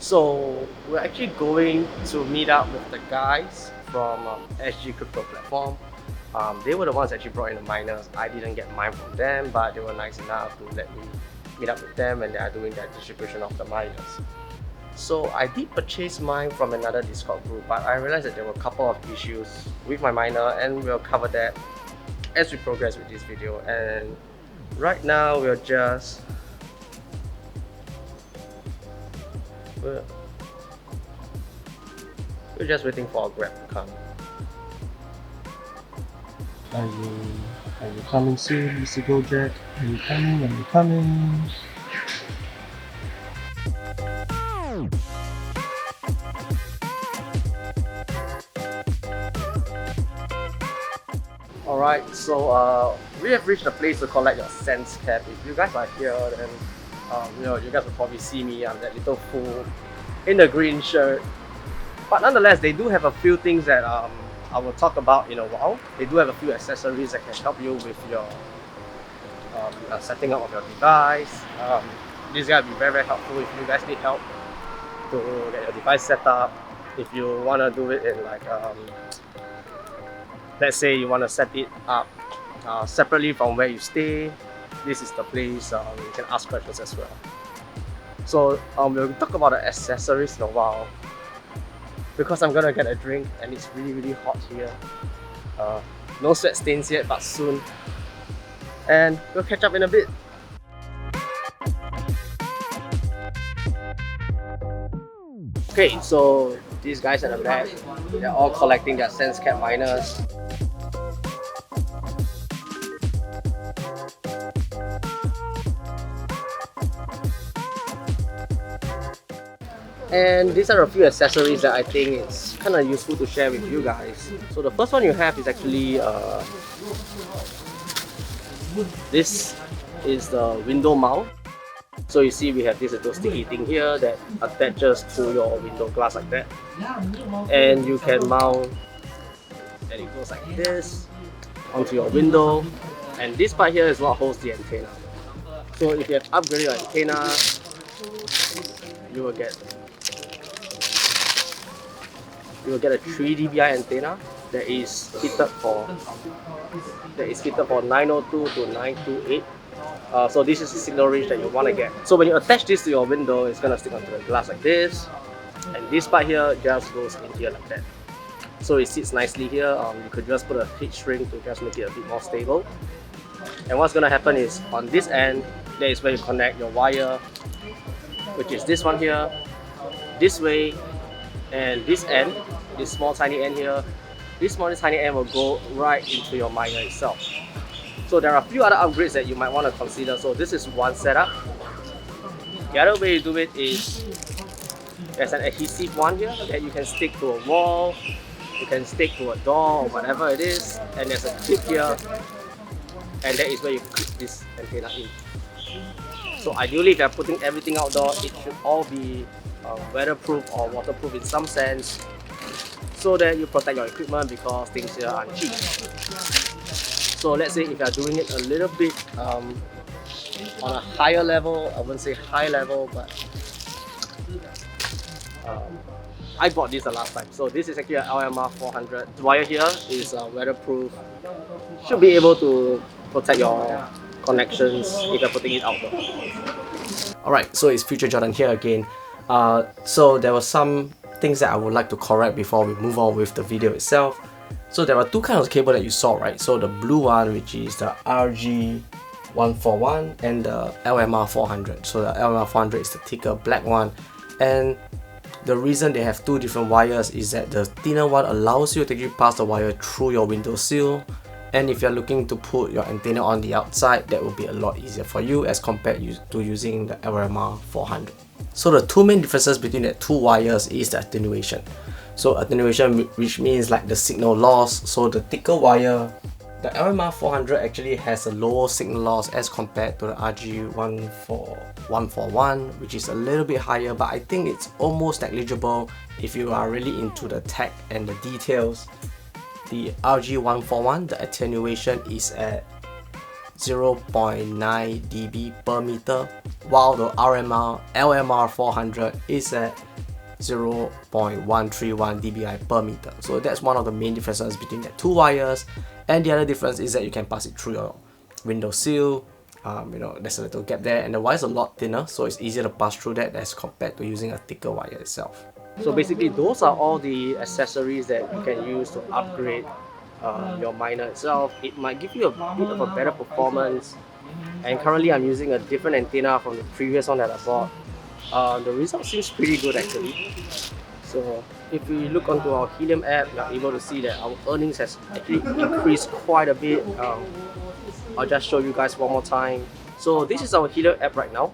So we're actually going to meet up with the guys from SG Crypto Platform. They were the ones that actually brought in the miners. I didn't get mine from them, but they were nice enough to let me meet up with them, and they are doing that distribution of the miners. So I did purchase mine from another Discord group, but I realized that there were a couple of issues with my miner, and we'll cover that as we progress with this video. And right now we're just waiting for our Grab to come. Are you coming soon, Mr. Gojek? Are you coming? Are you coming? Alright, so we have reached the place to collect your sense cap. If you guys are here, then you guys will probably see me. I'm that little fool in the green shirt. But nonetheless, they do have a few things that I will talk about in a while. They do have a few accessories that can help you with your setting up of your device. These guys will be very helpful if you guys need help to get your device set up. If you want to do it in like let's say you want to set it up separately from where you stay, this is the place. You can ask questions as well. So we'll talk about the accessories in a while, because I'm gonna get a drink and it's really hot here. No sweat stains yet, but soon. And we'll catch up in a bit. Okay, so these guys at the back, they're all collecting their sense cap miners. And these are a few accessories that I think it's kind of useful to share with you guys. So the first one you have is actually this is the window mount. So you see we have this little sticky thing here that attaches to your window glass like that. And you can mount, and it goes like this onto your window. And this part here is what holds the antenna. So if you have upgraded your antenna, you will get a 3 dBi antenna that is fitted for 902 to 928. So this is the signal range that you want to get. So when you attach this to your window, it's gonna stick onto the glass like this, and this part here just goes in here like that. So it sits nicely here. You could just put a heat shrink to just make it a bit more stable. And what's gonna happen is on this end, that is where you connect your wire, which is this one here, this way, and this end, this small tiny end here, this small tiny end will go right into your miner itself. So there are a few other upgrades that you might want to consider. So this is one setup. The other way you do it is there's an adhesive one here that you can stick to a wall, you can stick to a door or whatever it is, and there's a clip here, and that is where you clip this antenna in. So ideally, if you're putting everything outdoor, it should all be weatherproof or waterproof in some sense, so that you protect your equipment, because things here aren't cheap. So let's say if you're doing it a little bit on a higher level, I wouldn't say high level, but I bought this the last time. So this is actually an LMR 400. The wire here is weatherproof. Should be able to protect your connections if you're putting it outdoor. Alright, so it's Future Jordan here again. So there were some things that I would like to correct before we move on with the video itself. So there are two kinds of cable that you saw, right? So the blue one, which is the RG141, and the LMR 400. So the LMR 400 is the thicker black one, and the reason they have two different wires is that the thinner one allows you to actually pass the wire through your window sill, and if you're looking to put your antenna on the outside, that will be a lot easier for you as compared to using the LMR 400. So the two main differences between the two wires is the attenuation. So attenuation, which means like the signal loss. So the thicker wire, the LMR 400 actually has a lower signal loss as compared to the RG141, which is a little bit higher, but I think it's almost negligible if you are really into the tech and the details. The RG141, the attenuation is at 0.9 dB per meter, while the LMR 400 is at 0.131 dBi per meter. So that's one of the main differences between the two wires. And the other difference is that you can pass it through your window sill. There's a little gap there, and the wire is a lot thinner, so it's easier to pass through that as compared to using a thicker wire itself. So basically, those are all the accessories that you can use to upgrade your miner itself. It might give you a bit of a better performance. And currently, I'm using a different antenna from the previous one that I bought. The result seems pretty good actually. So if we look onto our Helium app, you're able to see that our earnings has actually increased quite a bit. I'll just show you guys one more time. So this is our Helium app right now.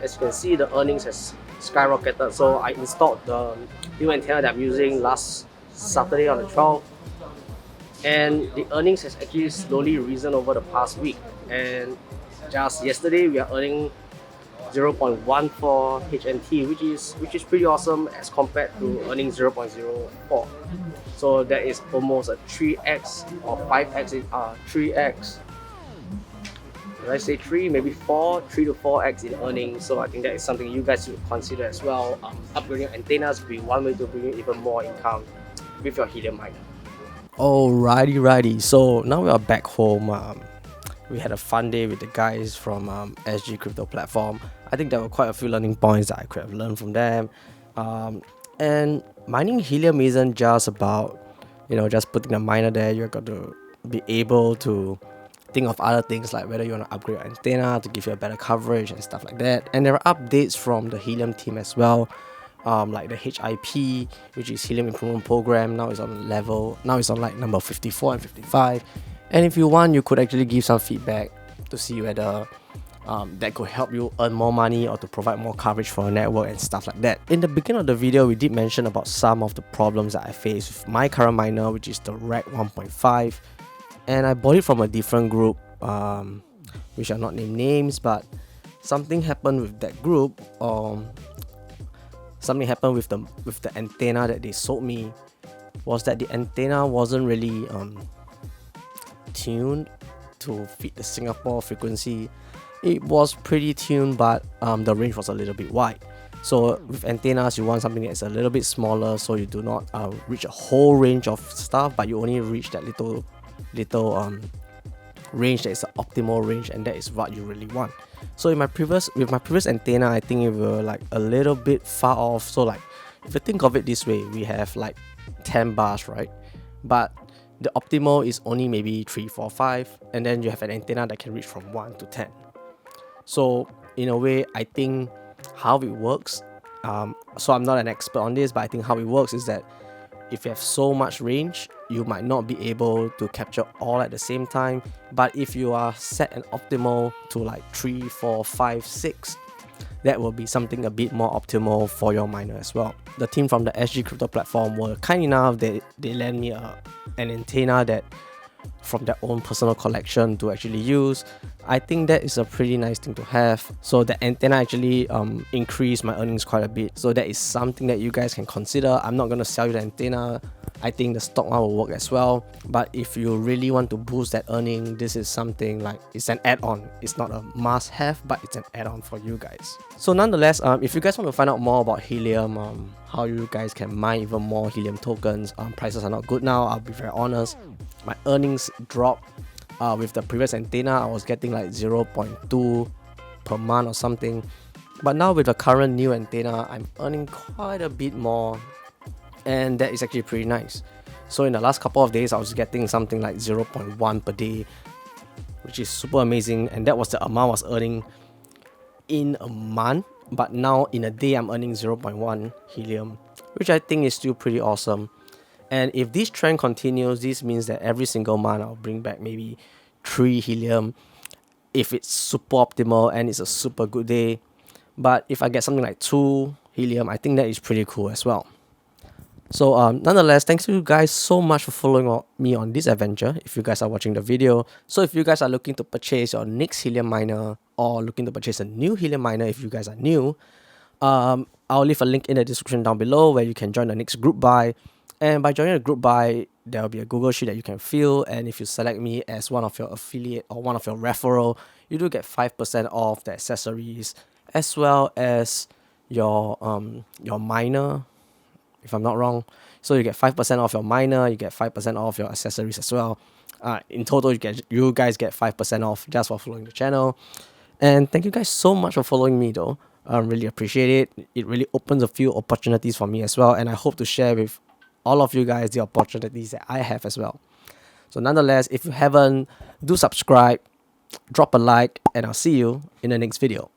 As you can see, the earnings has skyrocketed. So I installed the new antenna that I'm using last Saturday on the 12th, and the earnings has actually slowly risen over the past week. And just yesterday, we are earning 0.14 HNT, which is pretty awesome as compared to earning 0.04. So that is almost a 3x or 5x, 3x. Did I say 3? Maybe 3 to 4x in earnings. So I think that is something you guys should consider as well. Upgrading antennas will be one way to bring in even more income with your Helium miner. Alrighty. So now we are back home. We had a fun day with the guys from SG Crypto platform. I think there were quite a few learning points that I could have learned from them. And mining Helium isn't just about, just putting a miner there. You're going to be able to think of other things like whether you want to upgrade your antenna to give you a better coverage and stuff like that. And there are updates from the Helium team as well. Like the HIP, which is Helium Improvement Program, now is on like number 54 and 55. And if you want, you could actually give some feedback to see whether that could help you earn more money or to provide more coverage for your network and stuff like that. In the beginning of the video, we did mention about some of the problems that I face with my current miner, which is the Rack 1.5. And I bought it from a different group, which are not named names, but something happened with that group. Something happened with the antenna that they sold me, was that the antenna wasn't really tuned to fit the Singapore frequency. It was pretty tuned, but the range was a little bit wide. So with antennas, you want something that's a little bit smaller, so you do not reach a whole range of stuff, but you only reach that little range that is the optimal range, and that is what you really want. So with my previous antenna, I think it were like a little bit far off. So like, if you think of it this way, we have like 10 bars, right? But the optimal is only maybe 3, 4, 5, and then you have an antenna that can reach from 1 to 10. So in a way, I think how it works, so I'm not an expert on this, but I think how it works is that if you have so much range, you might not be able to capture all at the same time. But if you are set an optimal to like 3, 4, 5, 6, that will be something a bit more optimal for your miner as well. The team from the SG Crypto platform were kind enough that they lent me an antenna that from their own personal collection to actually use. I think that is a pretty nice thing to have. So the antenna actually increased my earnings quite a bit. So that is something that you guys can consider. I'm not going to sell you the antenna. I think the stock one will work as well. But if you really want to boost that earning, this is something like, it's an add-on. It's not a must-have, but it's an add-on for you guys. So nonetheless, if you guys want to find out more about Helium, how you guys can mine even more Helium tokens, prices are not good now, I'll be very honest. My earnings dropped. With the previous antenna, I was getting like 0.2 per month or something. But now with the current new antenna, I'm earning quite a bit more, and that is actually pretty nice. So in the last couple of days, I was getting something like 0.1 per day, which is super amazing, and that was the amount I was earning in a month. But now in a day, I'm earning 0.1 Helium, which I think is still pretty awesome. And if this trend continues, this means that every single month I'll bring back maybe 3 Helium if it's super optimal and it's a super good day. But if I get something like 2 Helium, I think that is pretty cool as well. So nonetheless, thanks to you guys so much for following me on this adventure, if you guys are watching the video. So if you guys are looking to purchase your next Helium miner, or looking to purchase a new Helium miner if you guys are new, I'll leave a link in the description down below where you can join the next group buy. And by joining the group buy, there will be a Google Sheet that you can fill. And if you select me as one of your affiliate or one of your referral, you do get 5% off the accessories, as well as your miner, if I'm not wrong. So you get 5% off your miner, you get 5% off your accessories as well. In total, you guys get 5% off just for following the channel. And thank you guys so much for following me though. I really appreciate it. It really opens a few opportunities for me as well, and I hope to share with all of you guys the opportunities that I have as well. So nonetheless, if you haven't, do subscribe, drop a like, and I'll see you in the next video.